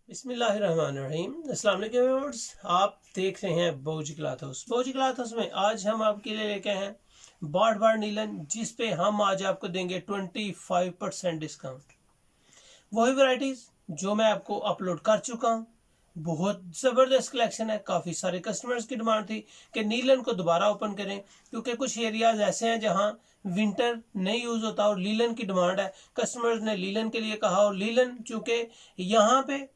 बिस्मिल्लाहिर्रहमानिर्रहीम। अस्सलाम वालेकुम व्यूअर्स, आप देख रहे हैं बौजी क्लॉथ हाउस। बौजी क्लॉथ हाउस में आज हम आपके लिए लेके आए हैं बार बार नीलन, जिस पे हम आज आपको देंगे 25% डिस्काउंट। वही वैरायटीज जो मैं आपको अपलोड कर चुका हूँ। बहुत ज़बरदस्त कलेक्शन है। काफ़ी सारे कस्टमर्स की डिमांड थी कि नीलन को दोबारा ओपन करें, क्योंकि कुछ एरियाज ऐसे हैं जहाँ विंटर नहीं यूज़ होता और लीलन की डिमांड है। कस्टमर्स ने लीलन के लिए कहा और लीलन चूँकि यहाँ पे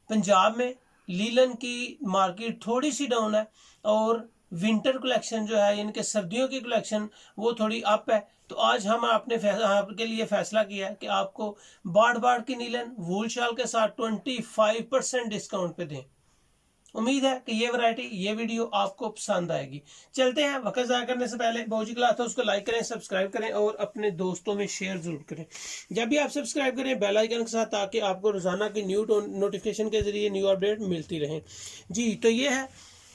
पंजाब में लीलन की मार्केट थोड़ी सी डाउन है और विंटर कलेक्शन जो है, इनके सर्दियों की कलेक्शन वो थोड़ी अप है। तो आज हम आपके लिए फैसला किया है कि आपको बाड़ बाड़ की नीलन वूल शाल के साथ 25% डिस्काउंट पे दें। उम्मीद है कि ये वैरायटी, ये वीडियो आपको पसंद आएगी। चलते हैं। वक्त ज़ाया करने से पहले बौजी क्लॉथ हाउस को लाइक करें, सब्सक्राइब करें और अपने दोस्तों में शेयर जरूर करें। जब भी आप सब्सक्राइब करें बेल आइकन के साथ, ताकि आपको रोजाना की न्यू नोटिफिकेशन के जरिए न्यू अपडेट मिलती रहे। जी, तो ये है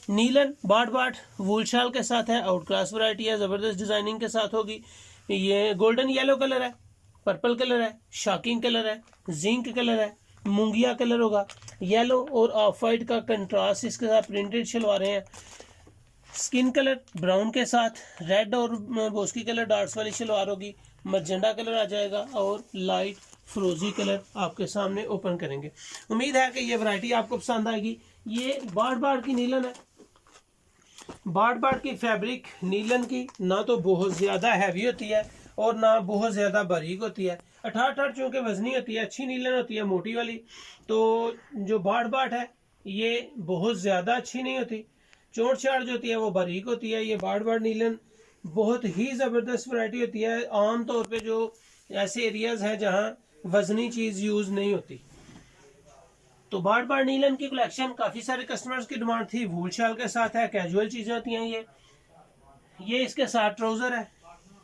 नीलन बाट बाट वूल शाल के साथ है। आउट क्लास वैरायटी है, ज़बरदस्त डिजाइनिंग के साथ होगी। ये गोल्डन येलो कलर है, पर्पल कलर है, शॉकिंग कलर है, जिंक कलर है, मूंगिया कलर होगा, येलो और ऑफ वाइट का कंट्रास्ट इसके साथ प्रिंटेड शलवारें हैं। स्किन कलर ब्राउन के साथ रेड और बोस्की कलर डॉट्स वाली शलवार होगी। मजेंडा कलर आ जाएगा और लाइट फ्रोजी कलर आपके सामने ओपन करेंगे। उम्मीद है कि ये वैरायटी आपको पसंद आएगी। ये बाड़ बाड़ की नीलन है। बाड़ बाड़ की फैब्रिक नीलन की ना तो बहुत ज़्यादा हैवी होती है और ना बहुत ज़्यादा बारीक होती है। 68 चूँकि वजनी होती है, अच्छी नीलन होती है, मोटी वाली। तो जो बाड़ बाड़ है ये बहुत ज़्यादा अच्छी नहीं होती। चोट चाट जो होती है वो बारीक होती है। ये बाड़ बाड़ नीलन बहुत ही ज़बरदस्त वैरायटी होती है। आम तौर पे जो ऐसे एरियाज़ हैं जहाँ वजनी चीज़ यूज़ नहीं होती। तो बाड़ बाड़ नीलन की कलेक्शन काफ़ी सारे कस्टमर्स की डिमांड थी। वूल शाल के साथ है, कैजुअल चीज़ें होती हैं। ये इसके साथ ट्राउज़र है।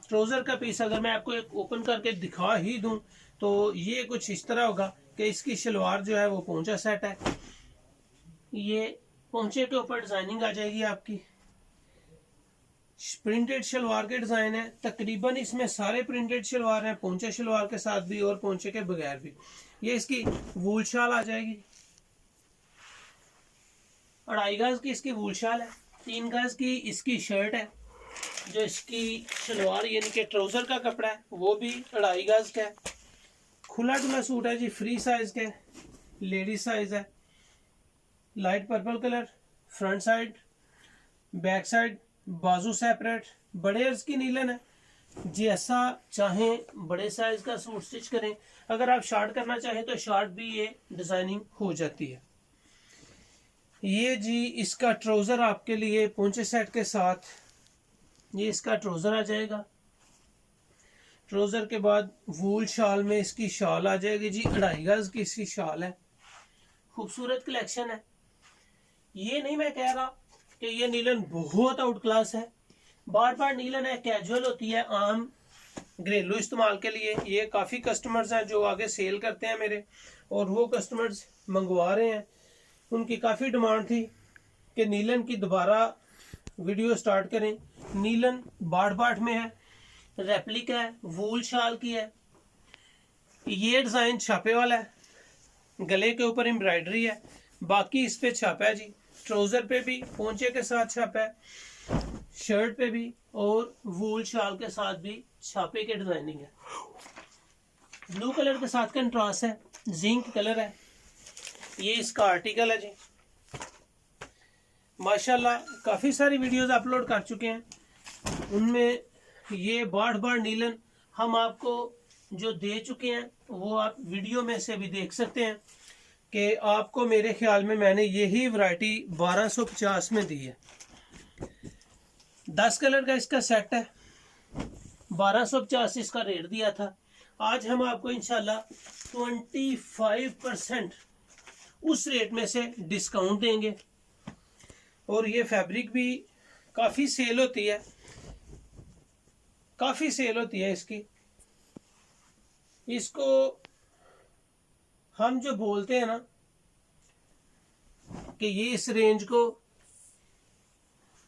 ट्राउज़र का पीस अगर मैं आपको एक ओपन करके दिखा ही दूं तो ये कुछ इस तरह होगा कि इसकी शलवार जो है वो पोंचा सेट है। ये पोंचे के ऊपर डिजाइनिंग आ जाएगी आपकी। प्रिंटेड शलवार के डिजाइन है। तकरीबन इसमें सारे प्रिंटेड शलवार हैं, पोंचे शलवार के साथ भी और पोंचे के बगैर भी। ये इसकी वूल शाल आ जाएगी। 2.5 गज की इसकी वूल शाल है। 3 गज की इसकी शर्ट है। जो इसकी शलवार यानी कि ट्राउजर का कपड़ा है वो भी 2.5 गज का है। खुला डुला सूट है जी, फ्री साइज के, लेडीज साइज है। Light purple colour, front side, back side, बाजू सेपरेट। बड़े अर्ज की नीलन है। जैसा चाहें बड़े साइज का सूट स्टिच करें। अगर आप शार्ट करना चाहें तो शार्ट भी ये डिजाइनिंग हो जाती है। ये जी इसका ट्राउजर आपके लिए पोंचे सेट के साथ, ये इसका ट्राउजर आ जाएगा। ट्राउजर के बाद वूल शाल में इसकी शाल आ जाएगी जी। 2.5 गज की इसकी शाल है। खूबसूरत कलेक्शन है। ये नहीं मैं कह रहा कि ये नीलन बहुत आउट क्लास है। बार बार नीलन है, कैजुअल होती है, आम घरेलू इस्तेमाल के लिए। ये काफ़ी कस्टमर्स हैं जो आगे सेल करते हैं मेरे, और वो कस्टमर्स मंगवा रहे हैं। उनकी काफ़ी डिमांड थी कि नीलन की दोबारा वीडियो स्टार्ट करें। नीलन बाड़ बाड़ में है, रेप्लिका है, वूल शाल की है। ये डिज़ाइन छापे वाला है, गले के ऊपर एम्ब्रॉयडरी है, बाकी इस पे छापा है जी। ट्राउज़र पे भी पोंचे के साथ छापा है, शर्ट पे भी और वूल शाल के साथ भी छापे के डिजाइनिंग है। ब्लू कलर के साथ कंट्रास्ट है, जिंक कलर है। ये इसका आर्टिकल है जी। माशाल्लाह काफ़ी सारी वीडियोस अपलोड कर चुके हैं, उनमें ये बाड़ बाड़ नीलन हम आपको जो दे चुके हैं वो आप वीडियो में से भी देख सकते हैं कि आपको मेरे ख्याल में मैंने यही वैरायटी 1250 में दी है। 10 कलर का इसका सेट है। 1250 इसका रेट दिया था। आज हम आपको इंशाल्लाह 25% उस रेट में से डिस्काउंट देंगे। और ये फैब्रिक भी काफ़ी सेल होती है, काफ़ी सेल होती है इसकी। इसको हम जो बोलते हैं ना कि ये इस रेंज को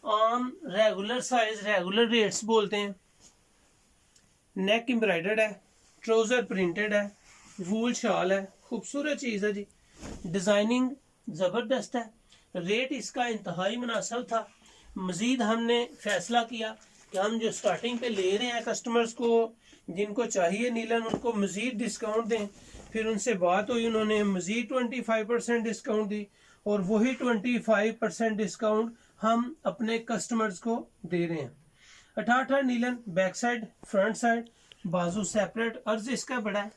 आम रेगुलर साइज रेगुलर रेट्स बोलते हैं। नेक एम्ब्रॉयडर्ड है, ट्राउज़र प्रिंटेड है, वूल शाल है, खूबसूरत चीज़ है जी। डिजाइनिंग जबरदस्त है, रेट इसका इंतहाई मुनासिब था। मजीद हमने फैसला किया कि हम जो स्टार्टिंग पे ले रहे हैं कस्टमर्स को जिनको चाहिए नीलन, उनको मजीद डिस्काउंट दें। फिर उनसे बात हुई, उन्होंने मजीद 25% डिस्काउंट दी और वही 25% डिस्काउंट हम अपने कस्टमर्स को दे रहे हैं। 18 नीलन, बैक साइड, फ्रंट साइड, बाजू सेपरेट, अर्ज इसका बड़ा है,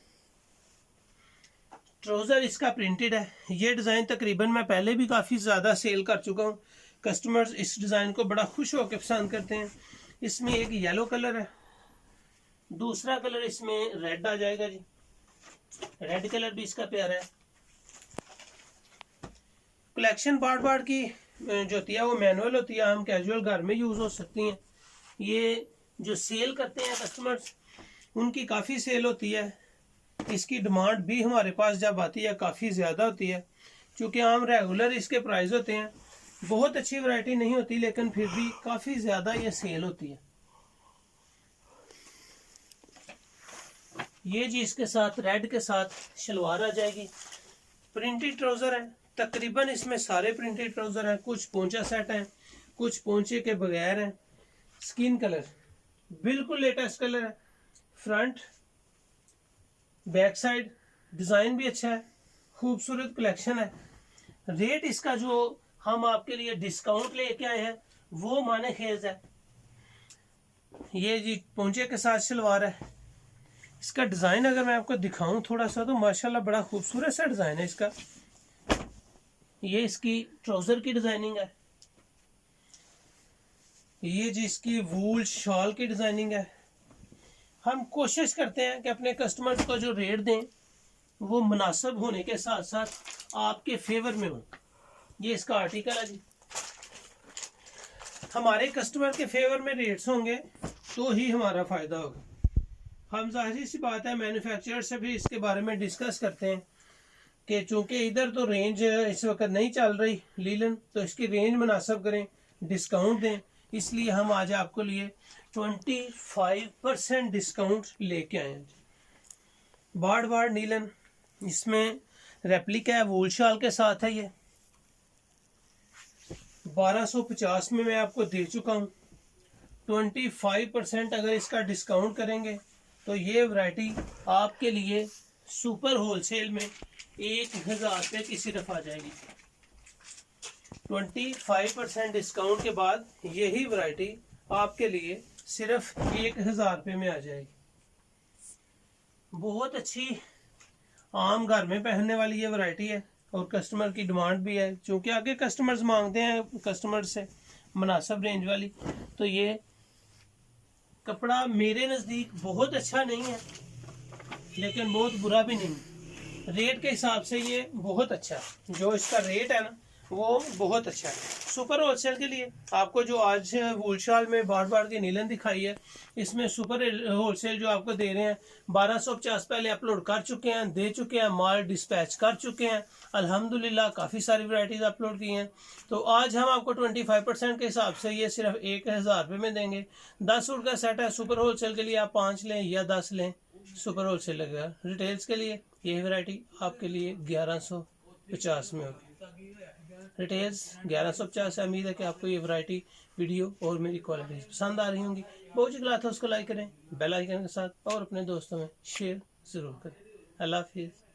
ट्राउजर इसका प्रिंटेड है। ये डिज़ाइन तकरीबन मैं पहले भी काफ़ी ज़्यादा सेल कर चुका हूँ। कस्टमर्स इस डिज़ाइन को बड़ा खुश होकर पसंद करते हैं। इसमें एक येलो कलर है, दूसरा कलर इसमें रेड आ जाएगा जी, रेड कलर भी इसका प्यारा है। कलेक्शन बार बार की जो होती है वो मैनुअल होती है, हम कैजुअल घर में यूज़ हो सकती हैं। ये जो सेल करते हैं कस्टमर्स, उनकी काफ़ी सेल होती है। इसकी डिमांड भी हमारे पास जब आती है काफ़ी ज़्यादा होती है, क्योंकि हम रेगुलर इसके प्राइस होते हैं। बहुत अच्छी वैरायटी नहीं होती, लेकिन फिर भी काफ़ी ज़्यादा ये सेल होती है। ये जी इसके साथ रेड के साथ शलवार आ जाएगी। प्रिंटेड ट्राउज़र है, तकरीबन इसमें सारे प्रिंटेड ट्राउज़र हैं। कुछ पोंचा सेट हैं, कुछ पोंचे के बगैर हैं। स्किन कलर बिल्कुल लेटेस्ट कलर है। फ्रंट बैक साइड डिज़ाइन भी अच्छा है, खूबसूरत कलेक्शन है। रेट इसका जो हम आपके लिए डिस्काउंट लेके आए हैं वो माने खेज है। ये जी पोंचे के साथ शलवार है। इसका डिज़ाइन अगर मैं आपको दिखाऊं थोड़ा सा, तो माशाल्लाह बड़ा खूबसूरत सा डिज़ाइन है इसका। ये इसकी ट्राउज़र की डिज़ाइनिंग है। ये जी इसकी वूल शॉल की डिज़ाइनिंग है। हम कोशिश करते हैं कि अपने कस्टमर्स को जो रेट दें वो मुनासिब होने के साथ साथ आपके फेवर में हो। ये इसका आर्टिकल है जी। हमारे कस्टमर के फेवर में रेट्स होंगे तो ही हमारा फ़ायदा होगा। हम जाहिर सी बात है मैन्युफैक्चरर से भी इसके बारे में डिस्कस करते हैं कि चूँकि इधर तो रेंज इस वक्त नहीं चल रही लीलन, तो इसकी रेंज मुनासिब करें, डिस्काउंट दें। इसलिए हम आज आपको लिए 25% डिस्काउंट लेके आए हैं। बार बार नीलन, इसमें रेप्लिका है, वूल शाल के साथ है। ये 1250 में मैं आपको दे चुका हूँ। 25% अगर इसका डिस्काउंट करेंगे तो ये वैरायटी आपके लिए सुपर होलसेल में 1000 रुपये की सिर्फ आ जाएगी। 25% डिस्काउंट के बाद यही वैरायटी आपके लिए सिर्फ 1000 रुपये में आ जाएगी। बहुत अच्छी आम घर में पहनने वाली ये वैरायटी है और कस्टमर की डिमांड भी है, क्योंकि आगे कस्टमर्स मांगते हैं कस्टमर से मुनासिब रेंज वाली। तो ये कपड़ा मेरे नज़दीक बहुत अच्छा नहीं है, लेकिन बहुत बुरा भी नहीं। रेट के हिसाब से ये बहुत अच्छा है। जो इसका रेट है ना वो बहुत अच्छा है। सुपर होलसेल के लिए आपको जो आज वूल शाल में बार बार की नीलन दिखाई है, इसमें सुपर होलसेल जो आपको दे रहे हैं 1250 पहले अपलोड कर चुके हैं, दे चुके हैं, माल डिस्पैच कर चुके हैं अल्हम्दुलिल्लाह। काफ़ी सारी वैरायटीज़ अपलोड की हैं। तो आज हम आपको 25% के हिसाब से ये सिर्फ 1000 रुपये में देंगे। 10 सूट का सेट है। सुपर होलसेल के लिए आप 5 लें या 10 लें, सुपर होलसेल लगेगा। रिटेल्स के लिए यही वैरायटी आपके लिए 1150 में होगी। रिटेल्स 1150 से। उम्मीद है कि आपको ये वैरायटी, वीडियो और मेरी क्वालिटी पसंद आ रही होंगी। बहुत गलत है, उसको लाइक करें बेल आइकन के साथ और अपने दोस्तों में शेयर ज़रूर करें। अल्लाह हाफिज़।